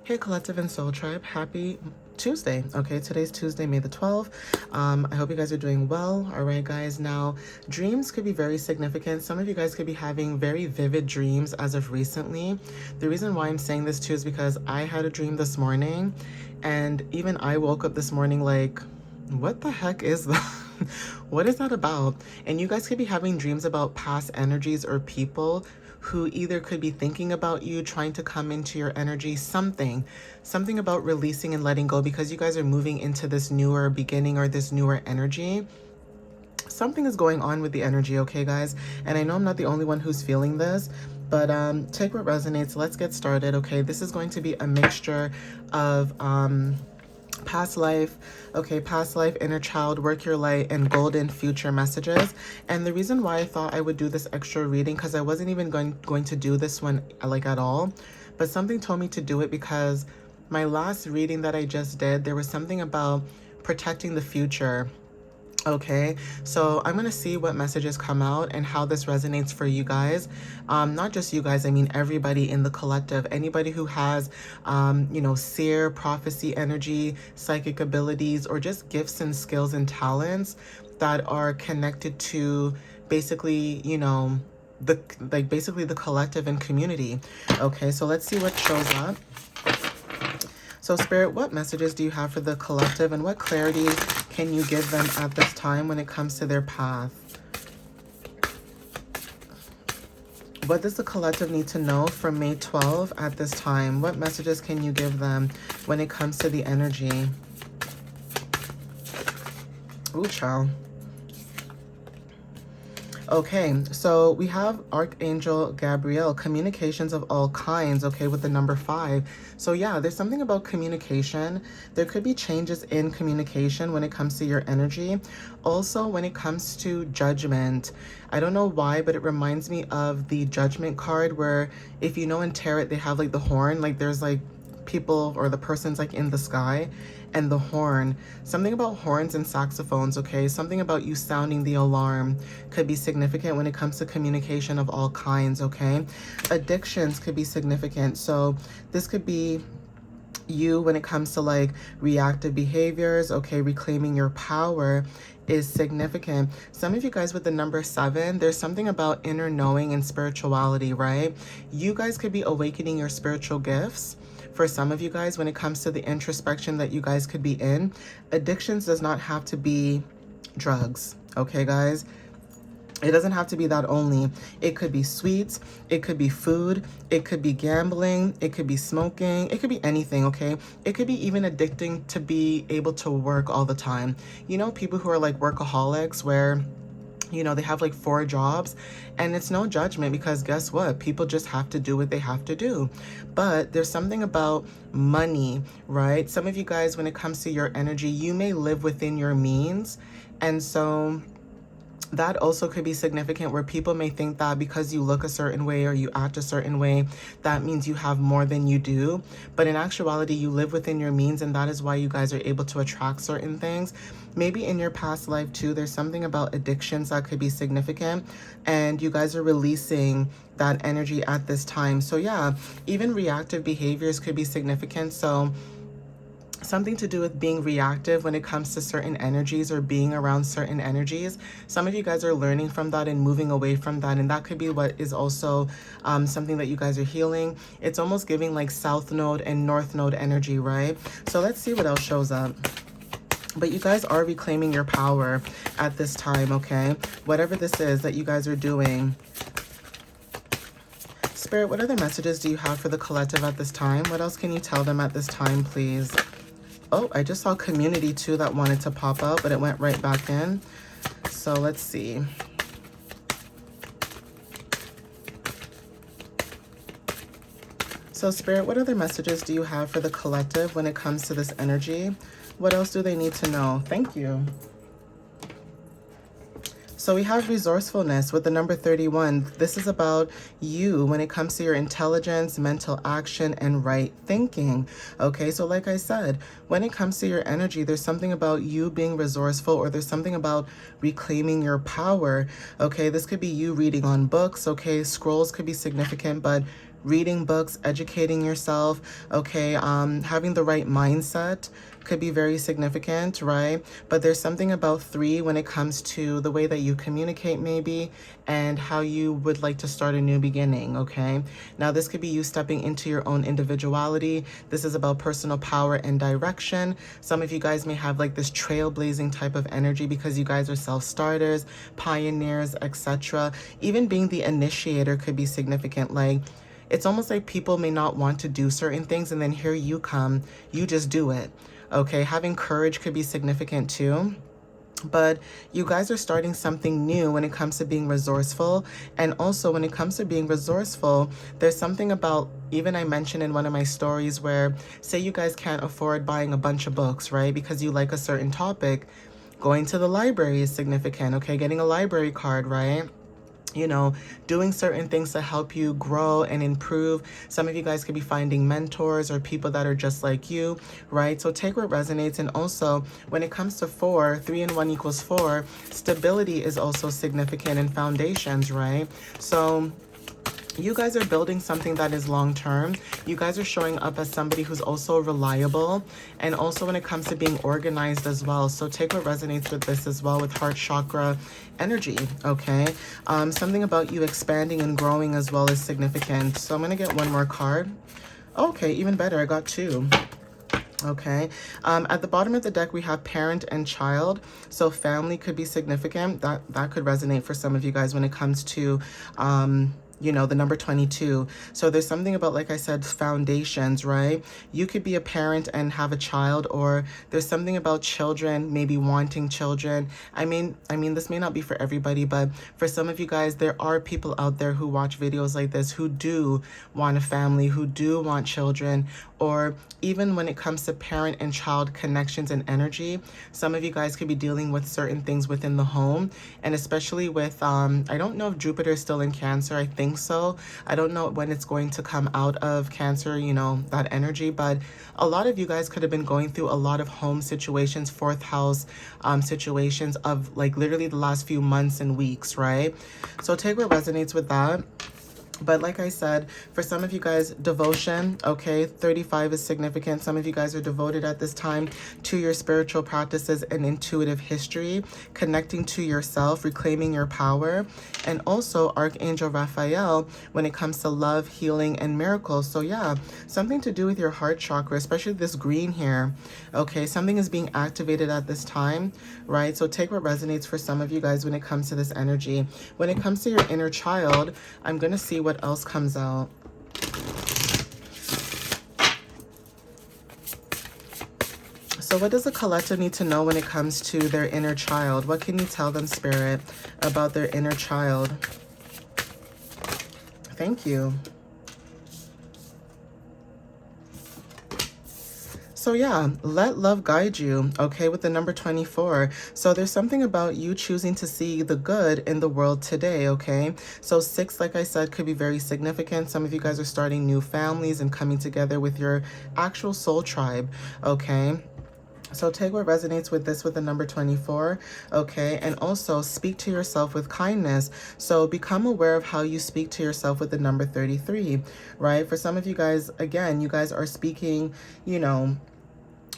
Hey Collective and Soul Tribe, happy Tuesday. Okay, today's Tuesday, May the 12th. I hope you guys are doing well. All right, guys. Now, dreams could be very significant. Some of you guys could be having very vivid dreams as of recently. The reason why I'm saying this too is because I had a dream this morning, and even I woke up this morning like, what the heck is that? What is that about? And you guys could be having dreams about past energies or people who either could be thinking about you, trying to come into your energy, something about releasing and letting go, because you guys are moving into this newer beginning or this newer energy. Something is going on with the energy, okay, guys? And I know I'm not the only one who's feeling this, but take what resonates. Let's get started, okay? This is going to be a mixture of past life, okay, past life, inner child, work your light, and golden future messages. And the reason why I thought I would do this extra reading, because I wasn't even going to do this one like at all, but something told me to do it because my last reading that I just did, there was something about protecting the future. Okay, so I'm going to see what messages come out and how this resonates for you guys. Not just you guys, I mean everybody in the collective, anybody who has, seer, prophecy, energy, psychic abilities, or just gifts and skills and talents that are connected to basically, basically the collective and community. Okay, so let's see what shows up. So Spirit, what messages do you have for the collective, and what clarity can you give them at this time when it comes to their path? What does the collective need to know from May 12 at this time? What messages can you give them when it comes to the energy? Ooh, child. Okay, so we have Archangel Gabriel, communications of all kinds, okay, with the number 5. So yeah, there's something about communication. There could be changes in communication when it comes to your energy. Also, when it comes to judgment. I don't know why, but it reminds me of the judgment card where, if you know in tarot, they have like the horn, like there's like people or the person's like in the sky, and the horn. Something about horns and saxophones, okay? Something about you sounding the alarm could be significant when it comes to communication of all kinds, okay? Addictions could be significant. So this could be you when it comes to like reactive behaviors, okay? Reclaiming your power is significant. Some of you guys with the number 7, there's something about inner knowing and spirituality, right? You guys could be awakening your spiritual gifts. For some of you guys, when it comes to the introspection that you guys could be in, addictions does not have to be drugs, okay, guys? It doesn't have to be that only. It could be sweets, it could be food, it could be gambling, it could be smoking, it could be anything, okay? It could be even addicting to be able to work all the time. You know, people who are like workaholics where they have like 4 jobs, and it's no judgment, because guess what? People just have to do what they have to do. But there's something about money, right? Some of you guys, when it comes to your energy, you may live within your means. And so that also could be significant, where people may think that because you look a certain way or you act a certain way, that means you have more than you do. But in actuality, you live within your means, and that is why you guys are able to attract certain things. Maybe in your past life too, there's something about addictions that could be significant, and you guys are releasing that energy at this time. So yeah, even reactive behaviors could be significant. So something to do with being reactive when it comes to certain energies or being around certain energies. Some of you guys are learning from that and moving away from that, and that could be what is also something that you guys are healing. It's almost giving like South Node and North Node energy, right? So let's see what else shows up. But you guys are reclaiming your power at this time, okay? Whatever this is that you guys are doing. Spirit, what other messages do you have for the collective at this time? What else can you tell them at this time, please? Oh, I just saw community too that wanted to pop up, but it went right back in. So let's see. So Spirit, what other messages do you have for the collective when it comes to this energy? What else do they need to know? Thank you. So we have resourcefulness with the number 31. This is about you when it comes to your intelligence, mental action, and right thinking. Okay, so like I said, when it comes to your energy, there's something about you being resourceful, or there's something about reclaiming your power. Okay, this could be you reading on books. Okay, scrolls could be significant, but reading books, educating yourself, okay? Having the right mindset could be very significant, right? But there's something about 3 when it comes to the way that you communicate maybe and how you would like to start a new beginning, okay? Now this could be you stepping into your own individuality. This is about personal power and direction. Some of you guys may have like this trailblazing type of energy because you guys are self-starters, pioneers, etc. Even being the initiator could be significant. Like, it's almost like people may not want to do certain things, and then here you come, you just do it. Okay, having courage could be significant too. But you guys are starting something new when it comes to being resourceful. And also when it comes to being resourceful, there's something about, even I mentioned in one of my stories where, say you guys can't afford buying a bunch of books, right? Because you like a certain topic. Going to the library is significant, okay? Getting a library card, right? You know, doing certain things to help you grow and improve. Some of you guys could be finding mentors or people that are just like you, right? So take what resonates. And also when it comes to 4, 3 and 1 equals 4, stability is also significant in foundations, right? So you guys are building something that is long-term. You guys are showing up as somebody who's also reliable, and also when it comes to being organized as well. So take what resonates with this as well, with heart chakra energy, okay? Something about you expanding and growing as well is significant. So I'm going to get one more card. Okay, even better. I got 2. Okay, at the bottom of the deck we have parent and child. So family could be significant. That could resonate for some of you guys when it comes to you know, the number 22. So there's something about, like I said, foundations, right? You could be a parent and have a child, or there's something about children, maybe wanting children. I mean, this may not be for everybody, but for some of you guys, there are people out there who watch videos like this who do want a family, who do want children, or even when it comes to parent and child connections and energy, some of you guys could be dealing with certain things within the home, and especially with, I don't know if Jupiter is still in Cancer. I think so. I don't know when it's going to come out of Cancer, you know, that energy, but a lot of you guys could have been going through a lot of home situations, 4th house situations of like literally the last few months and weeks, right? So take what resonates with that. But like I said, for some of you guys, devotion, okay, 35 is significant. Some of you guys are devoted at this time to your spiritual practices and intuitive history, connecting to yourself, reclaiming your power, and also Archangel Raphael when it comes to love, healing, and miracles. So yeah, something to do with your heart chakra, especially this green here, okay? Something is being activated at this time, right? So take what resonates for some of you guys when it comes to this energy. When it comes to your inner child, I'm going to see what else comes out. So what does a collective need to know when it comes to their inner child? What can you tell them, Spirit, about their inner child? Thank you. So yeah, let love guide you, okay, with the number 24. So there's something about you choosing to see the good in the world today, okay? So 6, like I said, could be very significant. Some of you guys are starting new families and coming together with your actual soul tribe, okay? So take what resonates with this with the number 24, okay? And also speak to yourself with kindness. So become aware of how you speak to yourself with the number 33, right? For some of you guys, again, you guys are speaking, you know,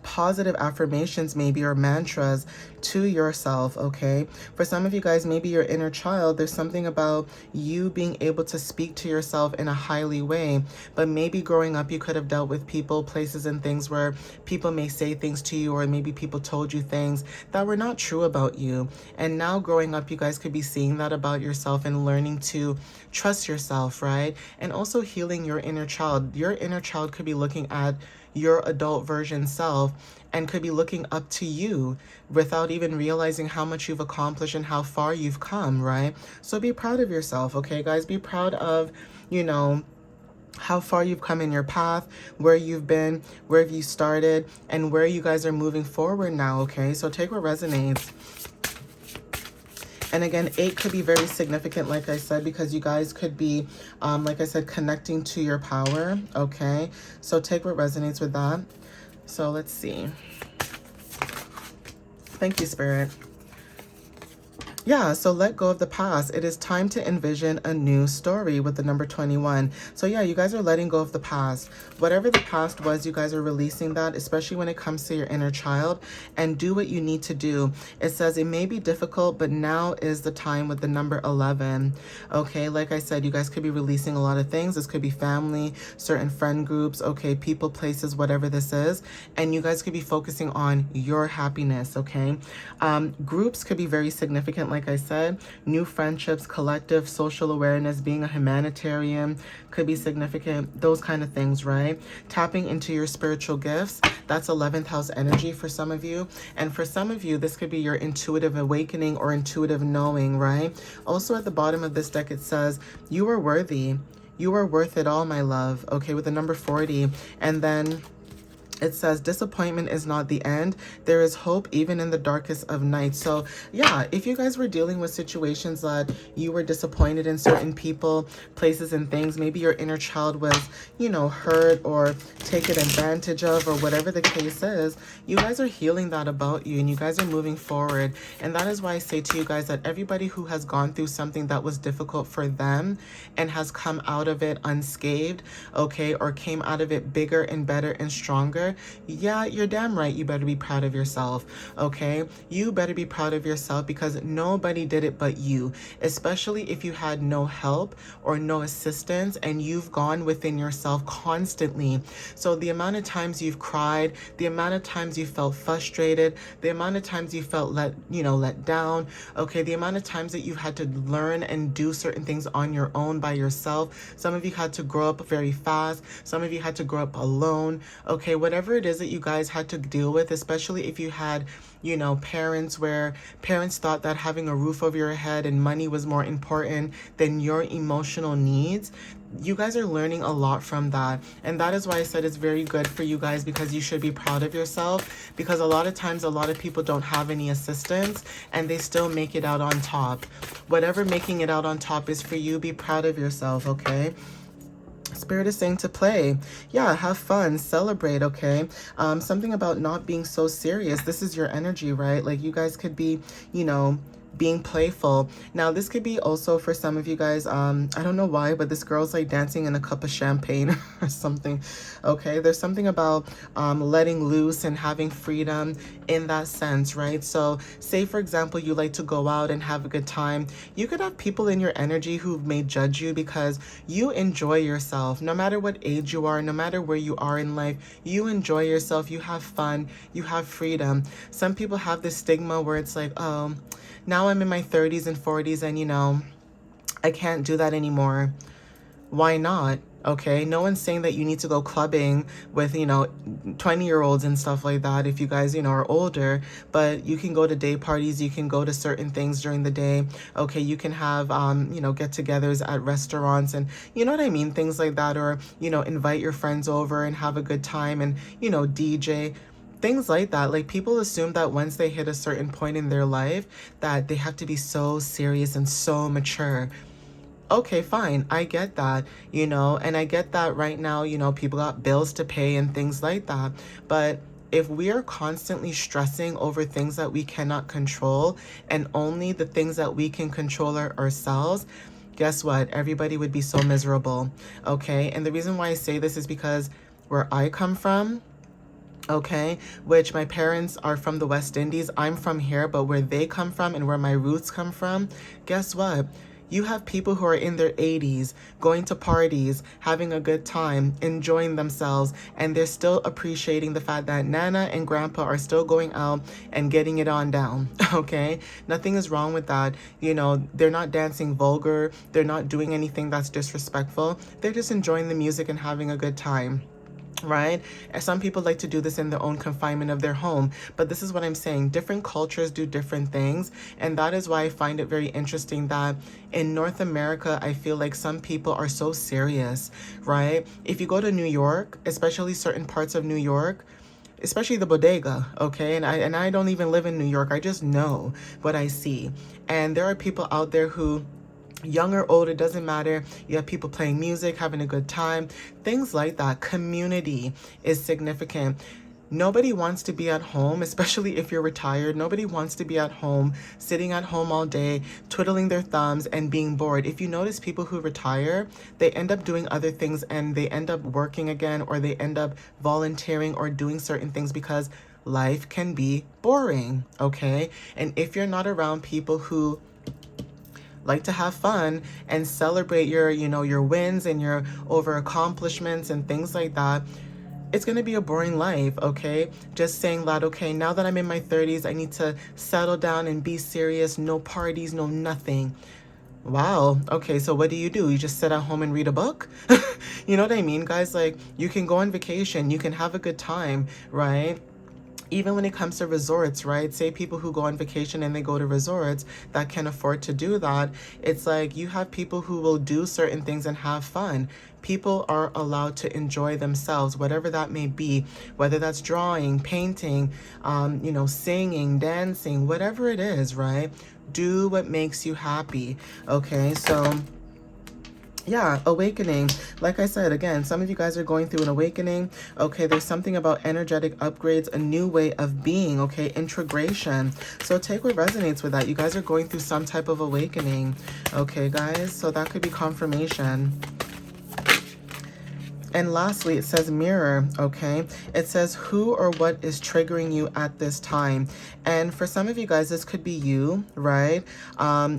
positive affirmations maybe, or mantras to yourself, okay? For some of you guys, maybe your inner child, there's something about you being able to speak to yourself in a highly way, but maybe growing up you could have dealt with people, places, and things where people may say things to you, or maybe people told you things that were not true about you. And now growing up, you guys could be seeing that about yourself and learning to trust yourself, right? And also healing your inner child. Your inner child could be looking at your adult version self and could be looking up to you without even realizing how much you've accomplished and how far you've come, right? So be proud of yourself, okay, guys? Be proud of, you know, how far you've come in your path, where you've been, where you started, and where you guys are moving forward now, okay? So take what resonates. And again, 8 could be very significant, like I said, because you guys could be, like I said, connecting to your power, okay? So take what resonates with that. So let's see. Thank you, Spirit. Yeah, so let go of the past. It is time to envision a new story with the number 21. So yeah, you guys are letting go of the past. Whatever the past was, you guys are releasing that, especially when it comes to your inner child, and do what you need to do. It says it may be difficult, but now is the time with the number 11. Okay, like I said, you guys could be releasing a lot of things. This could be family, certain friend groups, okay, people, places, whatever this is. And you guys could be focusing on your happiness, okay? Groups could be very significant, like I said. New friendships, collective social awareness, being a humanitarian could be significant. Those kind of things, right? Tapping into your spiritual gifts. That's 11th house energy for some of you. And for some of you, this could be your intuitive awakening or intuitive knowing, right? Also at the bottom of this deck, it says, you are worthy. You are worth it all, my love. Okay, with the number 40. And then it says disappointment is not the end. There is hope even in the darkest of nights. So yeah, if you guys were dealing with situations that you were disappointed in certain people, places, and things, maybe your inner child was, you know, hurt or taken advantage of or whatever the case is, you guys are healing that about you and you guys are moving forward. And that is why I say to you guys that everybody who has gone through something that was difficult for them and has come out of it unscathed, okay, or came out of it bigger and better and stronger, yeah, you're damn right. You better be proud of yourself, okay? You better be proud of yourself because nobody did it but you, especially if you had no help or no assistance and you've gone within yourself constantly. So the amount of times you've cried, the amount of times you felt frustrated, the amount of times you felt let down, okay? The amount of times that you've had to learn and do certain things on your own by yourself. Some of you had to grow up very fast. Some of you had to grow up alone, okay? Whatever it is that you guys had to deal with, especially if you had, you know, parents where parents thought that having a roof over your head and money was more important than your emotional needs. You guys are learning a lot from that. And that is why I said it's very good for you guys because you should be proud of yourself because a lot of times a lot of people don't have any assistance and they still make it out on top. Whatever making it out on top is for you, be proud of yourself, okay? Spirit is saying to play. Yeah, have fun, celebrate, okay? Something about not being so serious. This is your energy, right? Like you guys could be, you know, being playful. Now, this could be also for some of you guys, I don't know why, but this girl's like dancing in a cup of champagne or something, okay? There's something about letting loose and having freedom in that sense, right? So say, for example, you like to go out and have a good time. You could have people in your energy who may judge you because you enjoy yourself. No matter what age you are, no matter where you are in life, you enjoy yourself, you have fun, you have freedom. Some people have this stigma where it's like, oh, now I'm in my 30s and 40s and, you know, I can't do that anymore. Why not? Okay, no one's saying that you need to go clubbing with, you know, 20-year-olds and stuff like that if you guys, you know, are older, but you can go to day parties, you can go to certain things during the day. Okay, you can have, you know, get-togethers at restaurants and, you know what I mean, things like that, or, you know, invite your friends over and have a good time and, you know, DJ. Things like that. Like people assume that once they hit a certain point in their life that they have to be so serious and so mature. Okay, fine. I get that, you know, and I get that right now, you know, people got bills to pay and things like that. But if we are constantly stressing over things that we cannot control and only the things that we can control are ourselves, guess what? Everybody would be so miserable. Okay. And the reason why I say this is because where I come from, okay, which my parents are from the West Indies. I'm from here, but where they come from and where my roots come from, guess what? You have people who are in their 80s, going to parties, having a good time, enjoying themselves, and they're still appreciating the fact that Nana and Grandpa are still going out and getting it on down, okay? Nothing is wrong with that. You know, they're not dancing vulgar. They're not doing anything that's disrespectful. They're just enjoying the music and having a good time. Right? And some people like to do this in their own confinement of their home. But this is what I'm saying. Different cultures do different things. And that is why I find it very interesting that in North America, I feel like some people are so serious, right? If you go to New York, especially certain parts of New York, especially the bodega, okay? And I don't even live in New York. I just know what I see. And there are people out there who, young or old, it doesn't matter. You have people playing music, having a good time, things like that. Community is significant. Nobody wants to be at home, especially if you're retired. Nobody wants to be at home, sitting at home all day, twiddling their thumbs and being bored. If you notice people who retire, they end up doing other things and they end up working again, or they end up volunteering or doing certain things because life can be boring, okay? And if you're not around people who like to have fun and celebrate your, your wins and your over accomplishments and things like that, it's going to be a boring life, okay? Just saying that, okay, now that I'm in my 30s, I need to settle down and be serious. No parties, no nothing. Wow. Okay, so what do? You just sit at home and read a book? You know what I mean, guys? Like, you can go on vacation, you can have a good time, right? Even when it comes to resorts, right? Say people who go on vacation and they go to resorts that can afford to do that. It's like you have people who will do certain things and have fun. People are allowed to enjoy themselves, whatever that may be, whether that's drawing, painting, singing, dancing, whatever it is, right? Do what makes you happy, okay? So yeah, awakening. Like I said, again, some of you guys are going through an awakening. Okay, there's something about energetic upgrades, a new way of being, okay, integration. So take what resonates with that. You guys are going through some type of awakening. Okay, guys, so that could be confirmation. And lastly, it says mirror, okay? It says who or what is triggering you at this time. And for some of you guys, this could be you, right?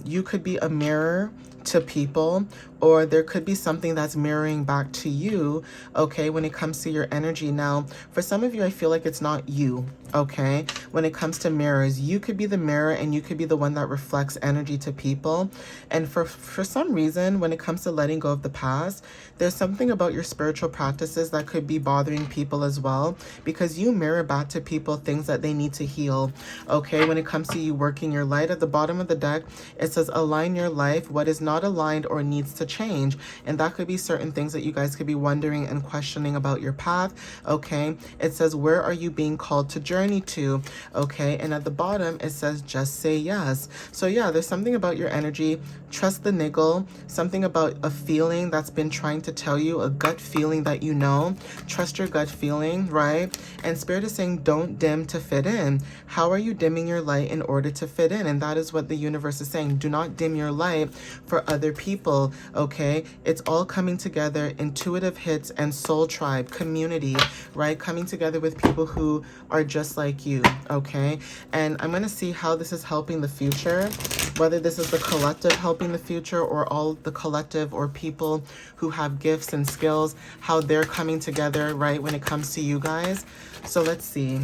You could be a mirror to people, or there could be something that's mirroring back to you, okay, when it comes to your energy. Now, for some of you, I feel like it's not you, okay? When it comes to mirrors, you could be the mirror and you could be the one that reflects energy to people. And for some reason, when it comes to letting go of the past, there's something about your spiritual practices that could be bothering people as well, because you mirror back to people things that they need to heal, okay? When it comes to you working your light, at the bottom of the deck, it says align your life, what is not aligned or needs to change. And that could be certain things that you guys could be wondering and questioning about your path, okay? It says, where are you being called to journey to, okay? And at the bottom, it says, just say yes. So yeah, there's something about your energy. Trust the niggle, something about a feeling that's been trying to tell you, a gut feeling that you know. Trust your gut feeling, right? And Spirit is saying, don't dim to fit in. How are you dimming your light in order to fit in? And that is what the universe is saying. Do not dim your light for other people, okay? It's all coming together, intuitive hits and soul tribe, community, right? Coming together with people who are just like you, okay? And I'm going to see how this is helping the future, whether this is the collective helping the future or all the collective or people who have gifts and skills, how they're coming together, right, when it comes to you guys. So let's see.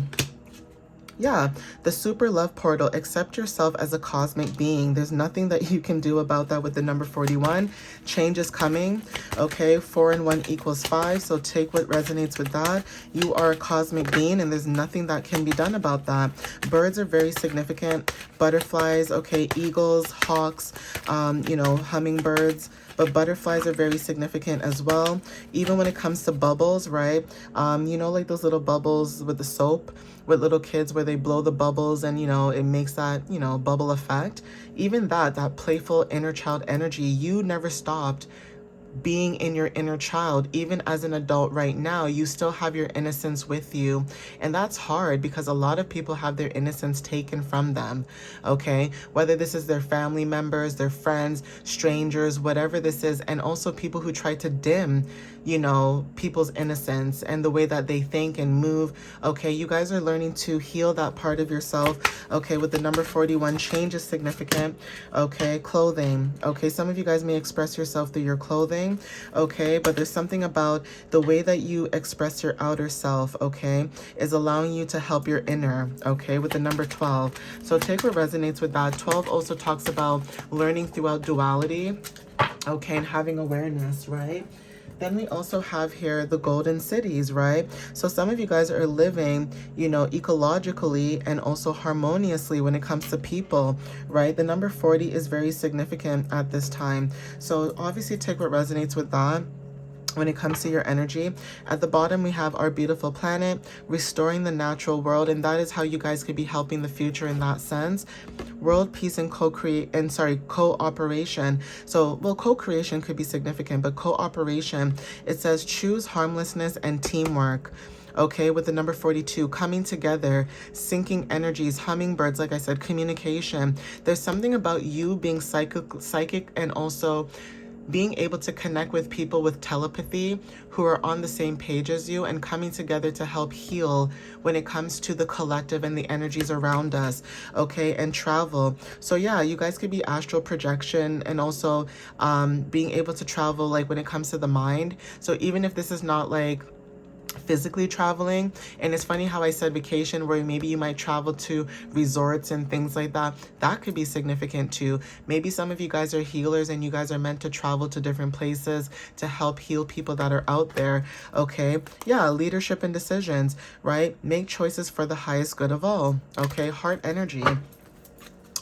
Yeah, the super love portal, accept yourself as a cosmic being. There's nothing that you can do about that with the number 41. Change is coming, okay? 4 and 1 equals 5, so take what resonates with that. You are a cosmic being, and there's nothing that can be done about that. Birds are very significant. Butterflies, okay, eagles, hawks, hummingbirds. But butterflies are very significant as well. Even when it comes to bubbles, right? Like those little bubbles with the soap with little kids where they blow the bubbles and, it makes that, bubble effect. Even that playful inner child energy, you never stopped being in your inner child. Even as an adult right now, you still have your innocence with you. And that's hard because a lot of people have their innocence taken from them, okay? Whether this is their family members, their friends, strangers, whatever this is, and also people who try to dim, people's innocence and the way that they think and move, okay? You guys are learning to heal that part of yourself, okay? With the number 41, change is significant, okay? Clothing, okay? Some of you guys may express yourself through your clothing, okay? But there's something about the way that you express your outer self, okay, is allowing you to help your inner, okay, with the number 12. So take what resonates with that. 12 also talks about learning throughout duality, okay, and having awareness, right? Then we also have here the golden cities, right? So some of you guys are living, ecologically and also harmoniously when it comes to people, right? The number 40 is very significant at this time. So obviously take what resonates with that. When it comes to your energy, at the bottom we have our beautiful planet, restoring the natural world, and that is how you guys could be helping the future in that sense. World peace and cooperation. So, co-creation could be significant, but cooperation, it says choose harmlessness and teamwork. Okay, with the number 42, coming together, syncing energies, hummingbirds, like I said, communication. There's something about you being psychic and also being able to connect with people with telepathy who are on the same page as you and coming together to help heal when it comes to the collective and the energies around us, okay, and travel. So yeah, you guys could be astral projection and also being able to travel like when it comes to the mind. So even if this is not like physically traveling, and it's funny how I said vacation, where maybe you might travel to resorts and things like that, that could be significant too. Maybe some of you guys are healers and you guys are meant to travel to different places to help heal people that are out there. Okay, yeah, leadership and decisions, right? Make choices for the highest good of all. Okay, heart energy.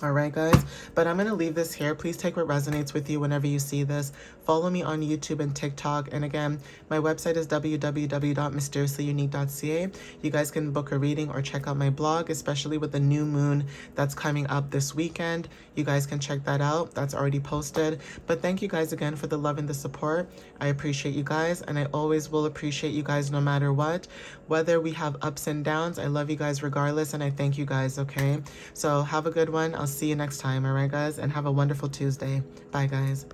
All right, guys, but I'm going to leave this here. Please take what resonates with you whenever you see this. Follow me on YouTube and TikTok. And again, my website is www.mysteriouslyunique.ca. You guys can book a reading or check out my blog, especially with the new moon that's coming up this weekend. You guys can check that out. That's already posted. But thank you guys again for the love and the support. I appreciate you guys, and I always will appreciate you guys no matter what. Whether we have ups and downs, I love you guys regardless, and I thank you guys, okay? So have a good one. I'll see you next time, all right, guys? And have a wonderful Tuesday. Bye, guys.